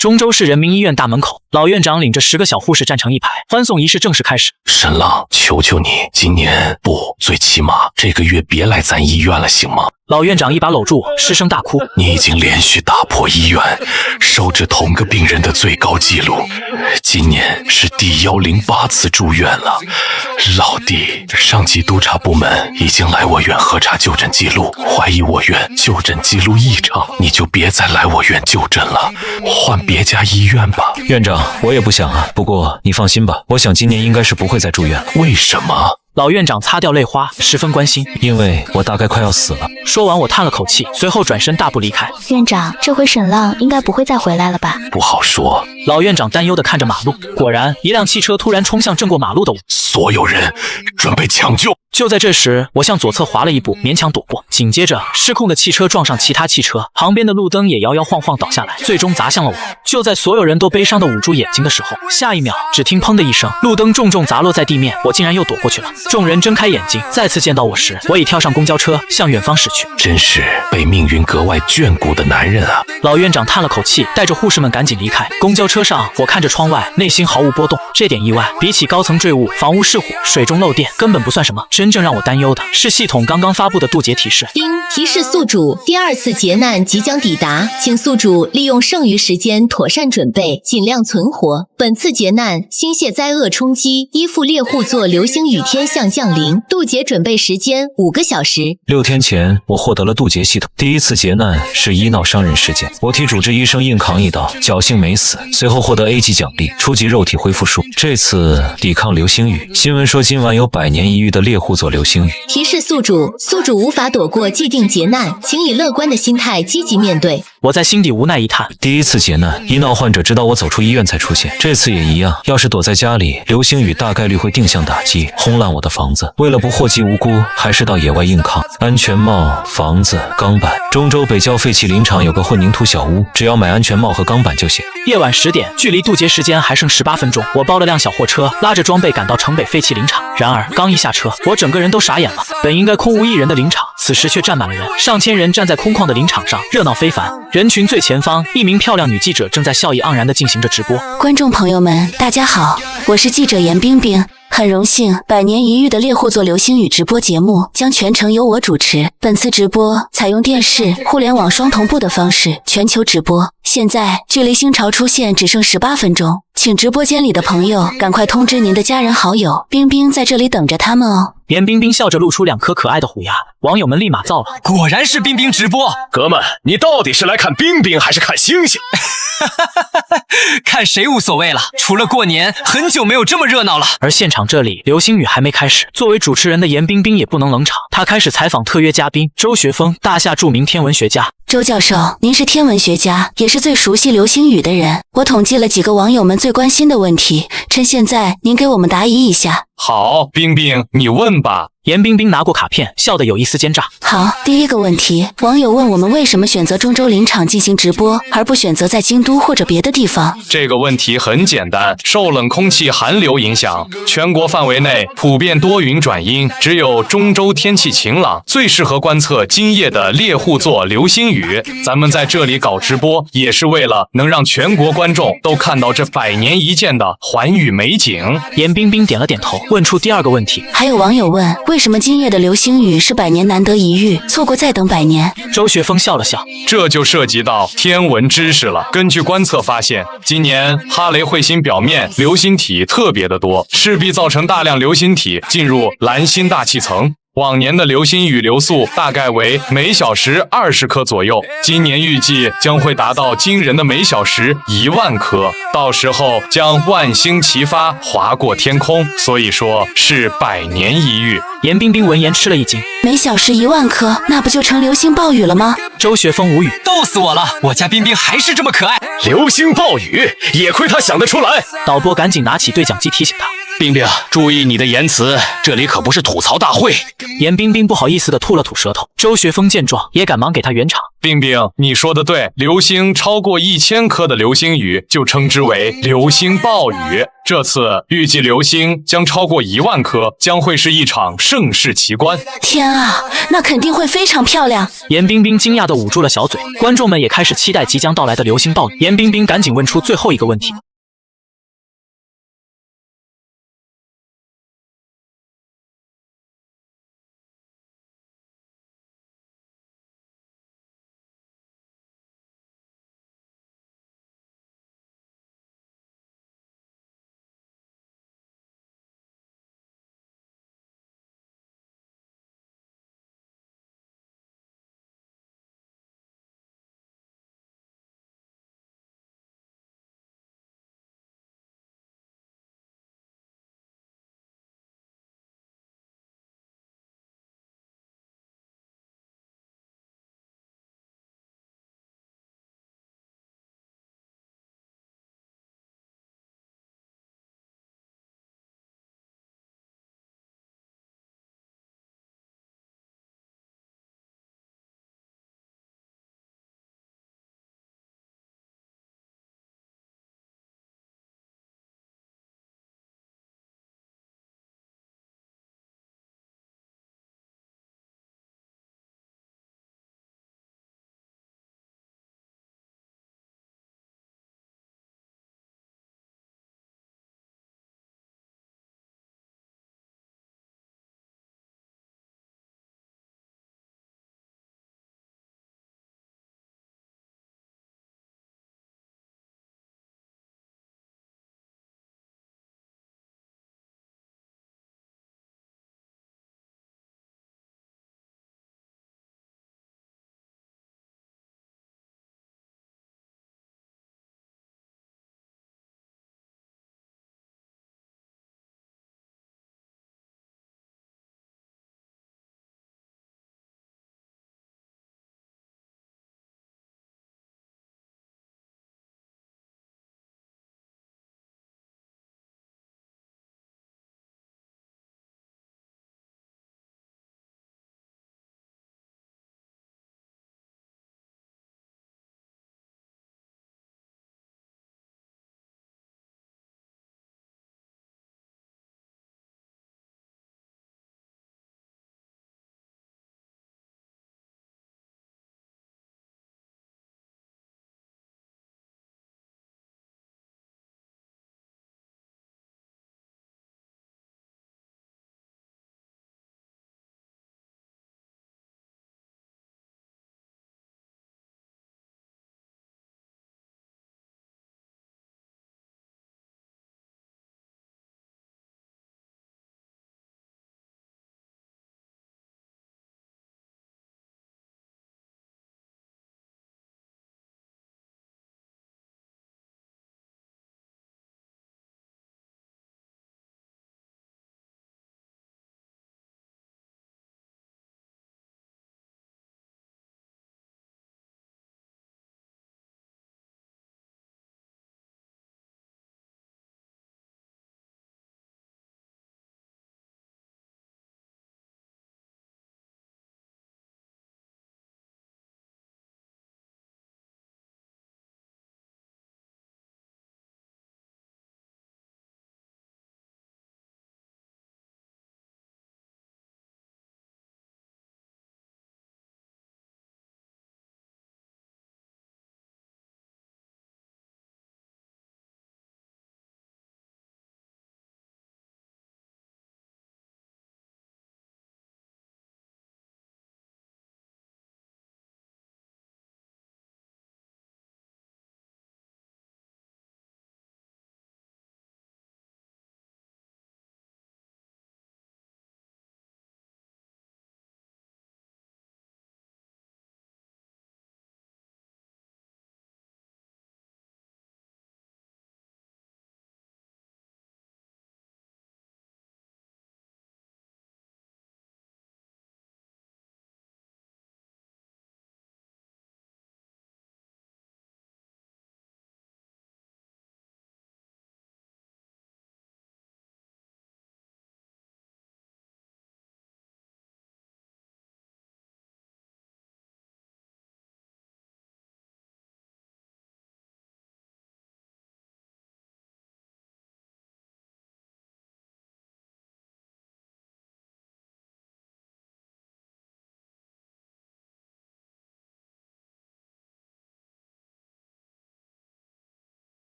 中州市人民医院大门口，老院长领着10个小护士站成一排，欢送仪式正式开始。沈浪，求求你，今年不，最起码这个月别来咱医院了，行吗？老院长一把搂住我，失声大哭。你已经连续打破医院收治同个病人的最高纪录，今年是第108次住院了。老弟，上级督察部门已经来我院核查就诊记录，怀疑我院就诊记录异常，你就别再来我院就诊了，换别家医院吧。院长，我也不想啊，不过你放心吧，我想今年应该是不会再住院了。为什么？老院长擦掉泪花，十分关心。因为我大概快要死了。说完，我叹了口气，随后转身大步离开。院长，这回沈浪应该不会再回来了吧？不好说。老院长担忧地看着马路，果然，一辆汽车突然冲向正过马路的我。所有人准备抢救！就在这时，我向左侧滑了一步，勉强躲过。紧接着，失控的汽车撞上其他汽车，旁边的路灯也摇摇晃晃倒下来，最终砸向了我。就在所有人都悲伤地捂住眼睛的时候，下一秒，只听砰的一声，路灯重重砸落在地面，我竟然又躲过去了。众人睁开眼睛，再次见到我时，我已跳上公交车，向远方驶去。真是被命运格外眷顾的男人啊！老院长叹了口气，带着护士们赶紧离开。公交车上，我看着窗外，内心毫无波动。这点意外，比起高层坠物、房屋失火、水中漏电，根本不算什么。真正让我担忧的是系统刚刚发布的渡劫提示。丁提示宿主，第2次劫难即将抵达，请宿主利用剩余时间妥善准备，尽量存活。本次劫难心血灾厄冲击，依附猎户座流星雨天象降临，渡劫准备时间5个小时。6天前，我获得了渡劫系统。第1次劫难是医闹伤人事件，我替主治医生硬扛一刀，侥幸没死，随后获得 A 级奖励，初级肉体恢复术。这次抵抗流星雨，新闻说今晚有100年一遇的猎户座流星雨。提示宿主，宿主无法躲过既定劫难，请以乐观的心态积极面对。我在心底无奈一叹。第1次劫难，医闹患者直到我走出医院才出现，这次也一样。要是躲在家里，流星雨大概率会定向打击，轰烂我的房子。为了不祸及无辜，还是到野外硬抗。安全帽、房子、钢板。中州北郊废弃林场有个混凝土小屋，只要买安全帽和钢板就行。夜晚10点，距离渡劫时间还剩18分钟。我包了辆小货车，拉着装备赶到城北废弃林场。然而刚一下车，我整个人都傻眼了。本应该空无一人的林场，此时却站满了人，上千人站在空旷的林场上，热闹非凡。人群最前方，一名漂亮女记者正在笑意盎然地进行着直播。观众朋友们，大家好，我是记者严冰冰。很荣幸，100年一遇的猎户座流星雨直播节目将全程由我主持。本次直播采用电视、互联网双同步的方式全球直播。现在距离星潮出现只剩18分钟，请直播间里的朋友赶快通知您的家人好友，冰冰在这里等着他们哦。严冰冰笑着露出2颗可爱的虎牙，网友们立马造了。果然是冰冰直播，哥们，你到底是来看冰冰还是看星星？看谁无所谓了，除了过年，很久没有这么热闹了。而现场这里，流星雨还没开始，作为主持人的严冰冰也不能冷场，她开始采访特约嘉宾周学峰，大夏著名天文学家。周教授，您是天文学家，也是最熟悉流星雨的人。我统计了几个网友们最关心的问题，趁现在您给我们答疑一下。好，冰冰，你问吧。严冰冰拿过卡片，笑得有一丝奸诈。好，第1个问题，网友问我们为什么选择中州林场进行直播，而不选择在京都或者别的地方？这个问题很简单，受冷空气寒流影响，全国范围内普遍多云转阴，只有中州天气晴朗，最适合观测今夜的猎户座流星雨。咱们在这里搞直播，也是为了能让全国观众都看到这100年一见的环宇美景。严冰冰点了点头，问出第2个问题。还有网友问，为什么今夜的流星雨是100年难得一遇，错过再等100年？周学峰笑了笑，这就涉及到天文知识了。根据观测发现，今年哈雷彗星表面流星体特别的多，势必造成大量流星体进入蓝星大气层。往年的流星雨流速大概为每小时20颗左右，今年预计将会达到惊人的每小时1万颗，到时候将万星齐发，划过天空，所以说是100年一遇。严冰冰闻言吃了一惊，每小时1万颗，那不就成流星暴雨了吗？周学峰无语，逗死我了，我家冰冰还是这么可爱。流星暴雨，也亏他想得出来。导播赶紧拿起对讲机提醒他。冰冰，注意你的言辞，这里可不是吐槽大会。严冰冰不好意思的吐了吐舌头。周学峰见状，也赶忙给他圆场。冰冰，你说的对，流星超过1000颗的流星雨就称之为流星暴雨。这次预计流星将超过1万颗，将会是一场盛世奇观。天啊，那肯定会非常漂亮。严冰冰惊讶地捂住了小嘴，观众们也开始期待即将到来的流星暴雨。严冰冰赶紧问出最后一个问题。